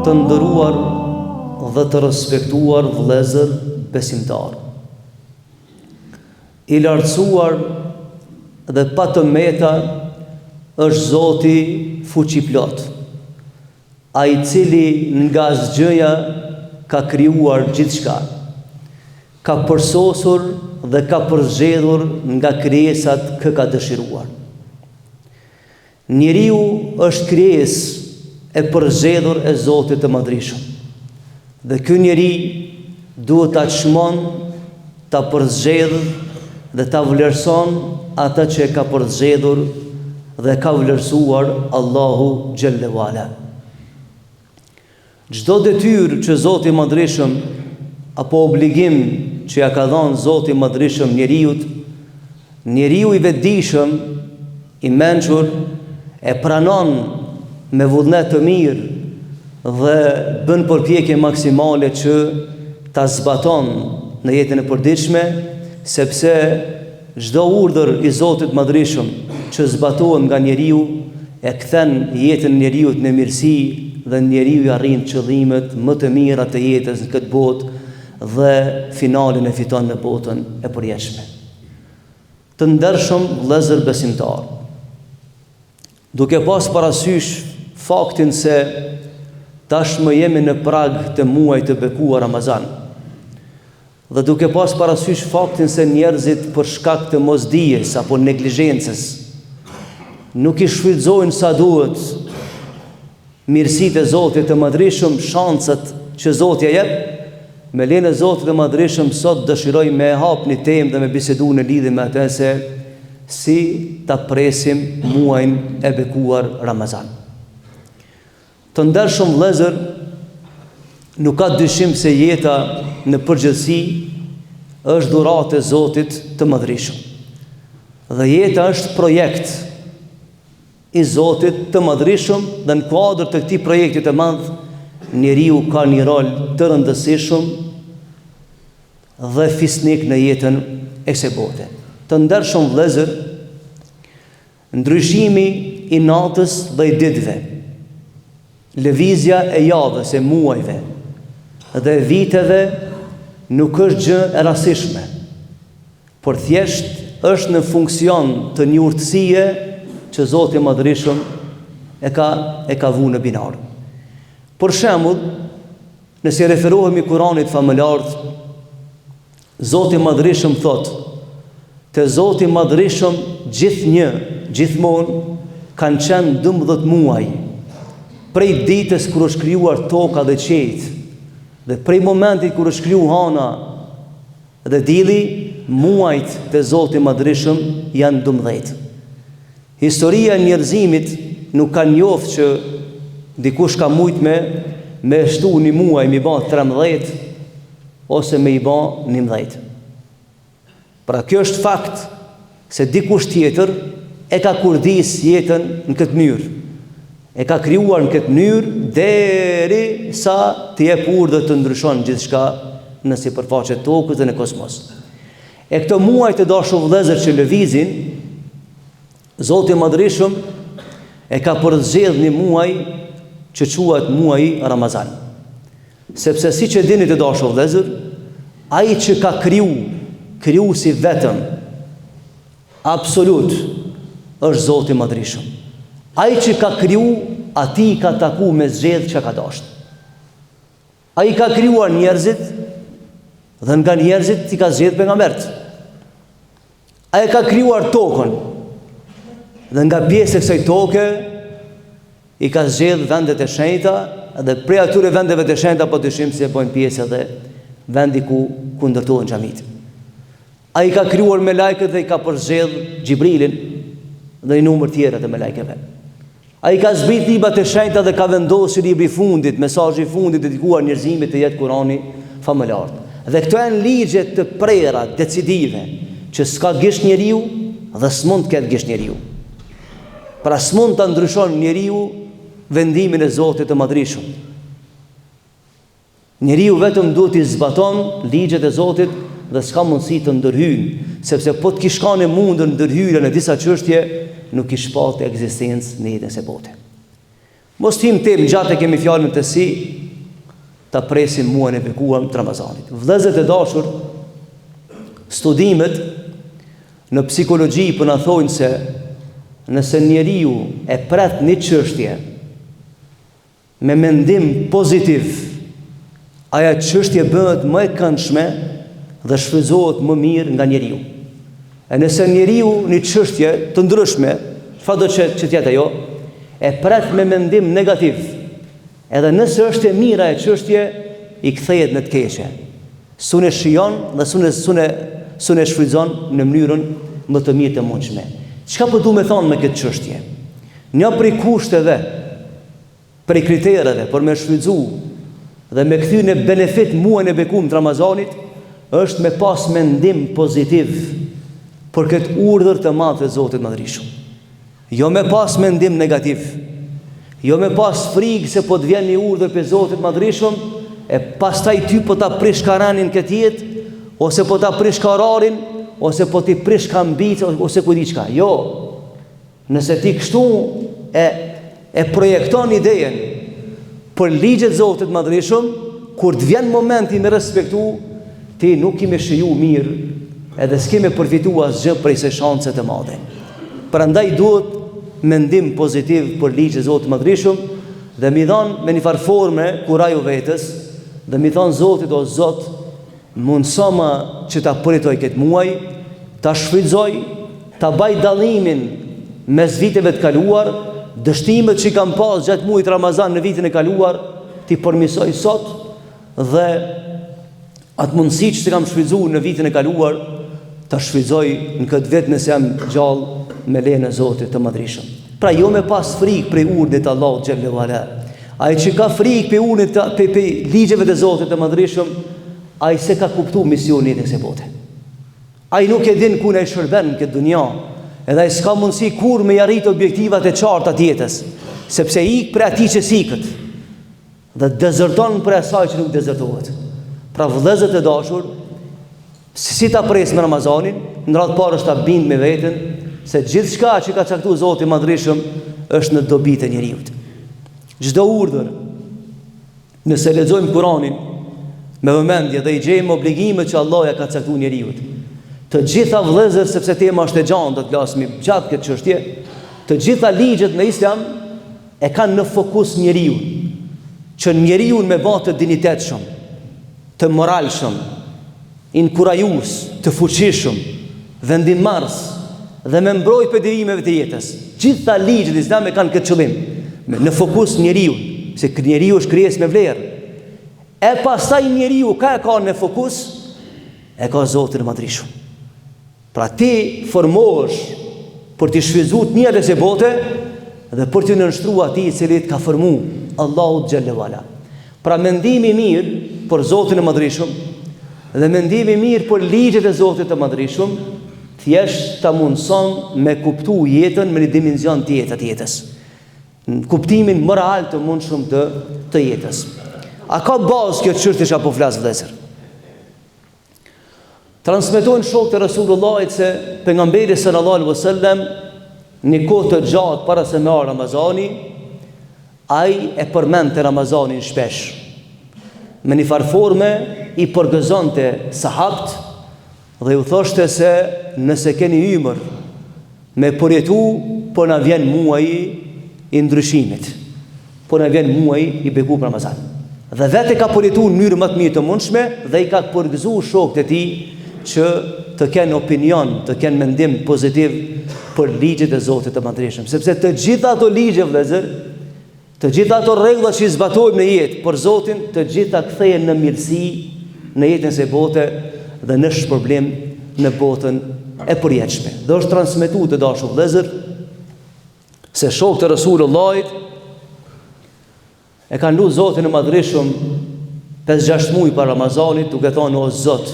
të nderuar dhe të respektuar vëllezër besimtar, i lartësuar dhe pa të meta është Zoti fuqiplot, ai i cili nga asgjëja ka krijuar gjithçka, ka përsosur dhe ka përzgjedhur nga krijesat kë ka dëshiruar. Njeriu është krijesë e përzgjedhur e Zotit të Madhreshëm. Dhe ky njeri duhet ta çmon, ta përzgjedh dhe ta vlerëson atë që e ka përzgjedhur dhe ka vlerësuar Allahu xhelle wala. Çdo detyrë që Zoti i Madhreshëm apo obligim që ja ka dhënë Zoti i Madhreshëm njeriu i vetëdijshëm, i mençur, e pranon me vullnet të mirë dhe bën përpjekje maksimale që ta zbaton në jetën e përditshme, sepse çdo urdhër i Zotit Madhreshëm që zbatohet nga njeriu e kthen jetën e njeriu në mirësi dhe njeriu i arrin qëllimet më të mira të jetës në këtë botë dhe finalin e fiton në botën e përjetshme. Të ndershëm vëllezër besimtar, duke pas parasysh faktin se tashmë jemi në prag të muajit të bekuar Ramazan, dhe duke pas parasysh faktin se njerëzit për shkak të mosdijes apo neglizhencës nuk i shfrytëzojnë sa duhet mirësitë e Zotit të Madhreshëm, shanset që Zoti ja jep, me lejen e Zotit të Madhreshëm sot dëshiroj me hap një temë dhe me bisedu në lidhje me atë se si ta presim muajin e bekuar Ramazan. Të ndershëm vëllezër, nuk ka dyshim se jeta në përgjithësi është dhuratë e Zotit të Madhreshëm. Dhe jeta është projekt i Zotit të Madhreshëm dhe në kuadër të këtij projekti të madh njeriu ka një rol të rëndësishëm dhe fisnik në jetën e kësaj bote. Të ndershëm vëllezër, ndryshimi i natës dhe i ditëve, lëvizja e javës, e muajve dhe viteve nuk është gjë e rastishme, por thjesht është në funksion të një urtësie që Zoti i Madhreshëm e ka vënë në binar. Për shembull, nëse referohemi Kuranit famëlart, Zoti i Madhreshëm thotë: "Te Zoti i Madhreshëm gjithmonë kanë qenë 12 muaj, prej ditës kur është krijuar toka dhe qejtë, dhe prej momentit kur është kriju hana dhe dielli, muajt te Zoti i Madhreshëm janë 12. Historia e njerëzimit nuk ka njoftë që dikush ka mujt me shtu një muaj mi ba 13 ose me i ba 11. Pra kjo është fakt se dikush tjetër e ka kurdis jetën në këtë mënyrë. E ka krijuar në këtë mënyrë deri sa të jep urdhë të ndryshon gjithçka në sipërfaqe të tokës dhe në kosmos. E këto muaj të dashur vëllezër që lëvizin, Zoti i Madhreshëm e ka përzgjedhur një muaj që quhet muaji Ramazan. Sepse siç e dini të dashur vëllezër, ai që ka krijuesi vetëm absolut është Zoti i Madhreshëm. Ai që ka kriju, ati ka taku me zgjedh që ka dashur. Ai ka krijuar njerëzit dhe nga njerëzit i ka zgjedh pejgambert. Ai ka krijuar tokën dhe nga pjesë e kësaj toke i ka zgjedh vendet e shenjta dhe prej atyre vendeve të shenjta po dyshim se bojnë pjesë edhe vendi ku ndërtohen xhamit. Ai ka krijuar melajket dhe i ka përzgjedh Xhibrilin dhe një numër tjerë të melajkeve. Ai ka zbrit librat e shenjta dhe ka vendosur libri i fundit, mesazhi i fundit dedikuar njerëzimit të jetë Kurani famëlar. Dhe këto janë ligje të prera, decisive, që s'ka gisht njeriu dhe s'mund të ketë gisht njeriu. Pra s'mund të ndryshon njeriu vendimin e Zotit të Madhreshëm. Njeriu vetëm duhet i zbaton ligjet e Zotit dhe s'ka mundësi të ndërhyjë, sepse po të kishkane mundën ndërhyrje në disa çështje, nuk kishte ekzistencë në jetën e bote. Mos tim temë gjatë kemi fjalën të si ta presim muajin e bekuar të Ramazanit. Vëllezër të dashur, studimet në psikologji po na thonë se nëse njeriu e pret një çështje me mendim pozitiv, aja çështje bëhet më e këndshme dhe shfrytëzohet më mirë nga njeriu. E nëse njeriu një çështje të ndryshme, çfarëdo që tjetë ajo, e pret me mendim negativ, edhe nëse është e mira e çështje, i kthehet në të keqe. Sunë shijon dhe sunë shfrytëzon në mënyrën më të mirë të mundshme. Çka po du me thonë me këtë çështje? Një prej kushteve, prej kritereve për me shfrytëzu dhe me kthy në benefit muajin e bekuar të Ramazanit, është me pas mendim pozitiv për këtë urdhër të madh të Zotit Madhërisht. Jo me pas mendim negativ. Jo me pas frikë se po të vjen një urdhër për Zotit Madhërisht, e pastaj ty po ta prish karanin këtë jetë, ose po ta prish kararin, ose po ti prish kambicë, ose ku di çka. Jo. Nëse ti kështu e projekton idejen për ligjet Zotit Madhërisht, kur të vjen momenti me respektu, ti nuk kime shiju mirë, edhe s'kime përfitu asgjë prej se shanset e madhe. Prandaj duhet mendim pozitiv për ligjet Zotit Madhërisht, dhe mi dhanë me një farforme kuraju vetës, dhe mi thonë Zotit o Zot, mundësoma që ta përitoj këtë muaj, ta shfrytëzoj, ta baj dallimin mes viteve të kaluar, dështimet që kam pas gjatë muajit Ramazan në vitin e kaluar, ti përmisoj sot, dhe atë mundësi që kam shfrytëzuar në vitin e kaluar, ta shfrytëzoj në këtë vit nëse jam gjallë me lejen e Zotit të Madhërisht. Pra jo me pas frikë prej urdhit të Allahut xhallahu ala. Ai që ka frikë për urdhit për ligjeve të Zotit të Madhërisht, ai se ka kuptuar misionin e kësaj bote. Ai nuk e din ku ne shërben në këtë dunja, edhe ai s'ka mundësi kur me arrit objektivat e qarta të jetës, sepse ik për atij që sikët dhe dezerton për asaj që nuk dezertohet. Pra vëllezër të dashur, si ta pres me Ramazanin, në radhë parë është ta bind me veten se gjithçka që ka caktuar Zoti i Madhërisht është në dobitë e njeriut. Çdo urdhër, nëse lexojmë Kur'anin me vëmendje dhe i gjejmë obligimet që Allah ja ka caktuar njeriut, të gjitha vëllezër, sepse tema është e gjatë, do të flasim gjatë këtë çështje, të gjitha ligjet në Islam e kanë në fokus njeriu, që njeriu me bazë të dinjitetshëm, të moralshëm, inkurajues, të fuqishëm, vendimmarrës dhe me mbrojtje për devijimeve të jetës. Gjitha ligjet e Islamit kanë këtë qëllim, në fokus njeriu, se njeriu është krijesë me vlerë. E pastaj njeriu ka në fokus, e ka Zotin e Madhërisht. Pra ti formohesh për të shfrytzuar njerëz e bote dhe për të nënshtruar atij i cili ka formuar Allahu xhallahu ala. Pra mendimi i mirë për Zotin e Madhërisht dhe mendimi i mirë për ligjet e Zotit të Madhërisht, thjesht ta mundson me kuptu jetën me një dimension tjetër të jetës, në kuptimin moral të mundshëm të jetës. A ka bazë kjo çështje që apo flas vëllezër? Transmetojnë shokët e Rasulullahit se pejgamberi sallallahu alaihi wasallam në kohë të gjatë para se me Ramazani, ai e përmendte Ramazanin shpesh. Me një farforme i përgëzonte sahabët dhe u thoshte se nëse keni hymër me përjetu, po na vjen muaji i ndryshimit, po na vjen muaji i bekuar Ramazan. Dhe vetë ka përjetuar në mënyrë më të mirë të mundshme dhe i ka përgëzuar shokët e tij që të kenë opinion, të kenë mendim pozitiv për ligjet e Zotit të Madhërisht, sepse të gjitha ato ligje vëllezër, të gjitha ato rregulla që i zbatojmë në jetë për Zotin, të gjitha kthehen në mirësi në jetën e bote dhe në shpërblim në botën e përjetshme. Dhe është transmetuar të dashur vëllezër se shokët e Rasulullahit e kanë lutur Zotin e Madhërisht 5-6 muaj para Ramazanit, duke thënë o Zot,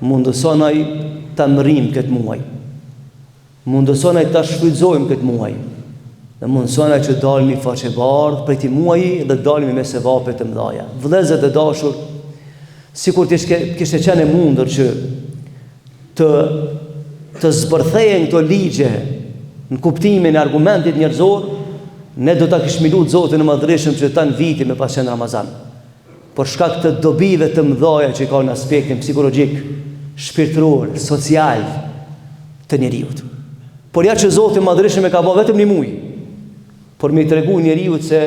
mundësonaj ta mërrim këtë muaj, mundësonaj ta shfrytëzojmë këtë muaj, dhe mundësonaj që dalmi faqebardh prej këtij muaji dhe dalmi me sevape të mëdha. Vëllezër të dashur, sikur të kishte qenë mundur që të zbërthehen këto ligje në kuptimin e argumentit njerëzor, ne do ta kishim lutur Zotin e Madhërisht që ta në viti me pas qenë Ramazan. për shkak të dobive të mëdha që ka në aspektin psikologjik, shpirtëror, social të njeriut. Por ja që Zoti Madhërisht e ka bërë vetëm një muj, por me tregu njeriut se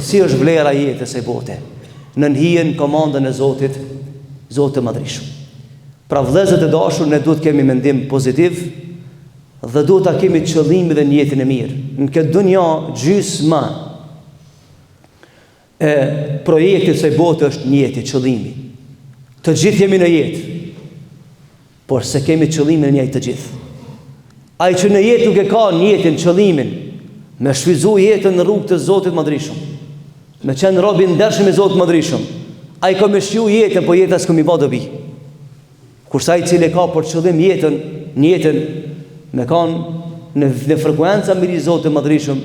si është vlera e jetës së bote, në hijen komandën e Zotit Madhërisht. Pra vëllezër të dashur, ne duhet kemi mendim pozitiv dhe duhet ta kemi qëllimin dhe niyetin e mirë. Në këtë dunja gjysma e projektit së botë është niyeti, qëllimi. Të gjithë jemi në jetë, por se kemi qëllimin e njëjtë të gjithë. Ai që në jetë nuk e ka niyetin, qëllimin, me shfrytzu jetën në rrugë të Zotit Madhërisht, me qenë rob i ndershëm i Zotit Madhërisht, ai ka me shiju jetën, po jeta s'ka mi bë dobi. Kurse ai i cili ka për qëllim jetën me kanë në frekuenca mbi Zotin Madhërisht,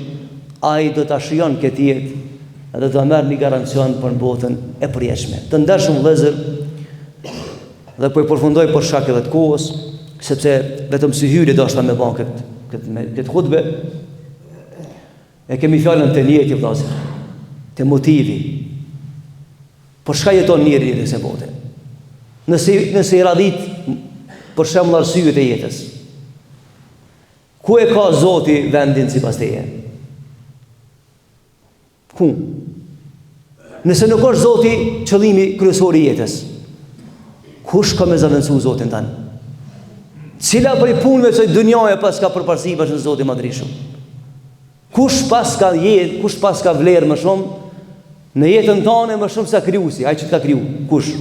ai do ta shijon këtë jetë dhe do ta merr një garancion për botën e përjetshme. Të ndershëm vëllezër, dhe po e përfundoj për shkak edhe të kohës, sepse vetëm si hyrje do shta me ban këtë hutbe, e kemi fjallën të njeti vëllezër, të motivi. Për shka jeton njeri jetës e bote? Nëse i radit për shembull arsyet e jetës, ku e ka Zoti vendin sipas teje? Ku? Nëse nuk është Zoti qëllimi kryesor i jetës, kush ka me zavendësu Zotin tanë? Cila për i punëve që i dunjaja pas ka përparësi për në Zotin Madhërisht? Kush pas ka jetë, kush pas ka vlerë më shumë në jetën tane më shumë se krijuesi, ai që të ka kriju? Kush?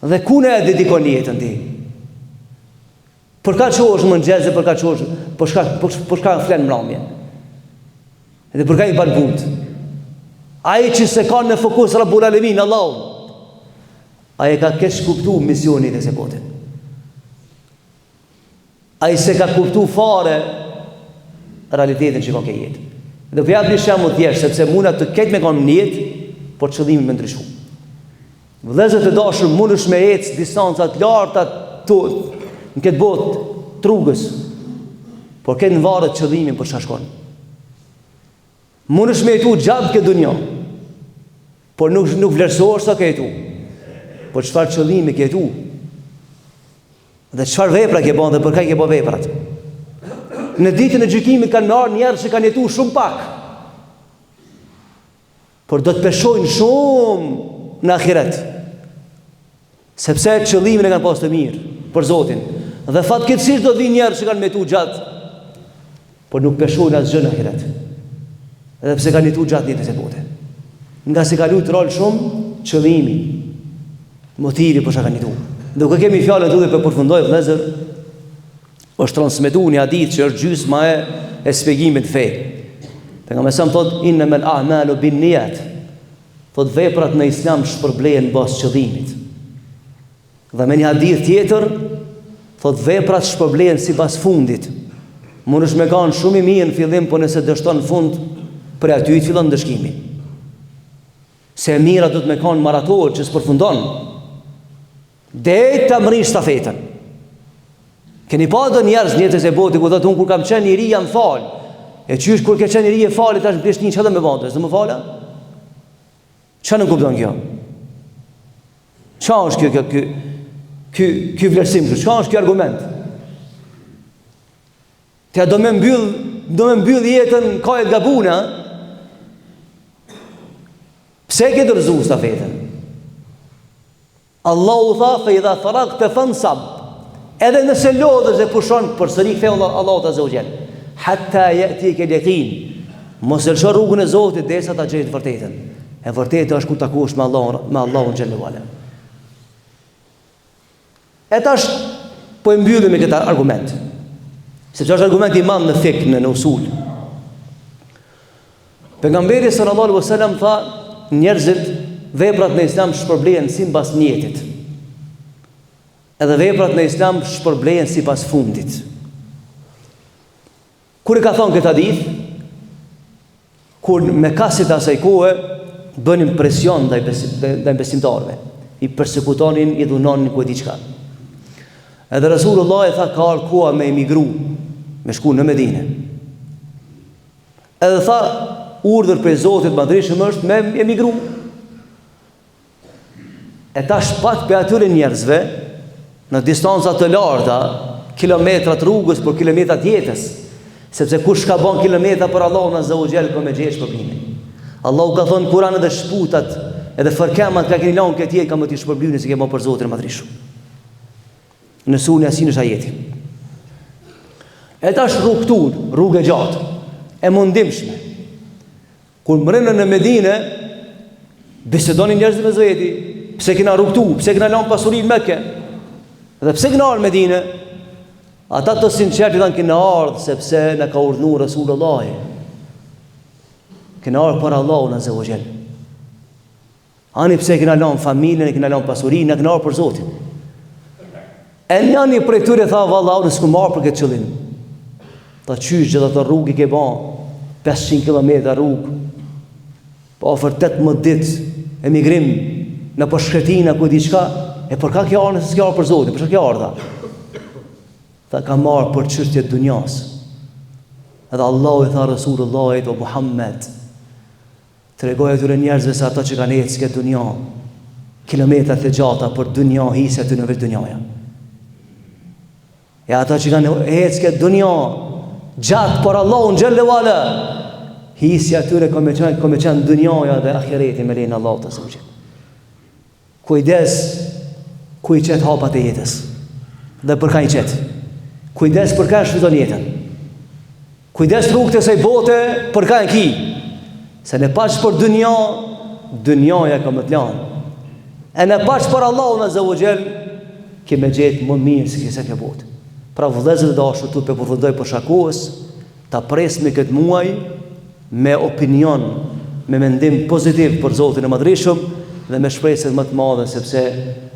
Dhe ku ne e dedikon jetën ti? Për ka që është më nxezë, për ka që është, për shka flenë mramje. Dhe për ka i banë punë. Ai që se ka në fokus Rabbul Alamin, Allahu, ai ka kesh kuptu misionin e se bote. Ai se ka kuptu fare realitetin që ka ke jetë. Dhe për japë një shemull thjesht, sepse muna të ketë me kanë një jetë, por qëllimi me ndryshu. Vëllezër të dashur, mund është me ecë distancat larta në këtë botë trugës, por këtë në varët qëllimin për shashkon. Mund është me jetu gjatë këtë dunja, por nuk vlerësohër sa ke jetu, por çfarë qëllimi ke jetu, dhe çfarë vepra ke bën dhe për ka ke bën veprat. Në ditën e gjykimit kanë marrë njerëz që kanë jetuar shumë pak, por do të peshojnë shumë në ahiret, sepse qëllimin e kanë pasur të mirë për Zotin. Dhe fatkeqësisht do të vinë njerëz që kanë jetuar gjatë, por nuk peshojnë asgjë në ahiret. Edhe pse kanë jetuar gjatë jetës së bote. Nga se ka luajtur rol shumë qëllimi, motivi për çka kanë jetuar. Duke kemi fjalën këtu dhe për përfundoj vëllezër, është transmetuar një hadith që është gjysma e shpjegimit të fe. Pejgamberi sa thot innamal a'malu binniyat. Thot veprat në Islam shpërblehen bazë qëllimit. Dhe me një hadith tjetër thot veprat shpërblehen sipas fundit. Mund është me kanë shumë i mirë në fillim, por nëse dështon në fund, për aty të fillon dëshkimi. Se e mira do të me kanë marator që s'përfundon. Deri ta mrish stafetën. Keni pa do njerëz në jetën e botit ku thotë unë kur kam qenë i ri jam fal. E qysh kur ke qenë i ri e falit tash bësh një çfarë më bëndës, do më fala? Çfarë nuk kupton kjo? Çfarë është ky vlerësim, çfarë është ky argument? Ti do më mbyll jetën ka e gabuna. Pse ke dorëzuar stafetën? Allahu tha fa idha faragta fansab. Edhe nëse lodhësh dhe pushon përsëri ktheu Allahu azza wa jall. Hatta ya'tika al-yaqin. Mos e lësho rrugën e Zotit derisa ta gjej të vërtetën. E vërteta është kur takohesh me Allahun xhallahu ala. E tash po e mbyllim me këtë argument. Sepse është argument i madh në fik në usul. Pejgamberi sallallahu alaihi wasallam tha njerëzit veprat në Islam shpërblehen sipas niyetit. Edhe veprat në Islam shpërblehen sipas fundit. Kur e ka thonë këtë hadith, kur me kasit asaj kohe bënin presion ndaj besimtarëve, i përsekutonin, i dhunonin ku e diçka. Edhe Rasulullah e tha ka ardhur koha me emigru, me shku në Medinë. Edhe tha urdhër për Zotit Madhërisht është me emigru. E ta shpat për atyre njerëzve në distancat të larta, kilometrat rrugës për kilometrat jetës, sepse kush ka bën kilometra për Allahun azza wa jall ka me gjesh shpërblimin. Allahu ka thënë Kur'an edhe shputat edhe fërkemat ka keni lanë këtë jetë ka më t'i shpërblimin se ke bën për Zotin e madhrisht. Në surën Yasin është ajeti. E tash rrugë e gjatë, e mundimshme. Kur mrenë në Medinë, bisedonin njerëzit me Zotin, pse kena rrugtu, pse kena lanë pasurinë në Mekë, dhe pse kena ardhur në Medinë. Ata të sinqertë thanë kena ardhur sepse na ka urdhëruar Resulullah. Kena ardhur për Allahun azza wa jall. Ani pse kena lanë familjen, kena lanë pasurinë, kena ardhur për Zotin. E njëni prej tyre tha vallahu në s'ku marrë për këtë qëllim. Ta qysh gjithë ato rrugë i ke ban 500 km rrugë, pa ofër 18 ditë emigrim në përshkretina ku diçka, e për ka kjo arë nëse s'ke arë për Zotin, për shka kjo arë tha? Tha ka marrë për çështje të dunjas. Edhe Allahu i tha Resulullahit o Muhammed, tregoj atyre njerëzve se ata që kanë ecë këtë dunja, kilometrat e gjata për dunja, hisë aty në veç dunjaja. E ata që kanë ecë këtë dunja, gjatë për Allahun xhelle wala, hisë atyre ka me qenë dunjaja dhe ahireti me lejnë Allahu të zëvgjë. Kujdes, ku i qetë hapat e jetës, dhe për ka i qetë. Kujdes për ka shfizon jetën. Kujdes rrugët e saj bote për ka e ki. Se në pash për dunjaja ka më të lanë. E në pash për Allahun azza wa jall, ke me gjetë më mirë se kise ke botë. Pra vëllezër dhe ashtu tu për përvërdoj për shakos, ta presmi këtë muaj me opinion, me mendim pozitiv për Zotin e madhreshëm dhe me shpresë më të madhe sepse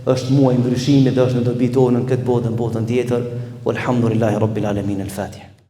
është muaj ndryshimi dhe është në dobi tonë në këtë botë, në botën tjetër. Walhamdulillahi rabbil alamin. Al-Fatiha.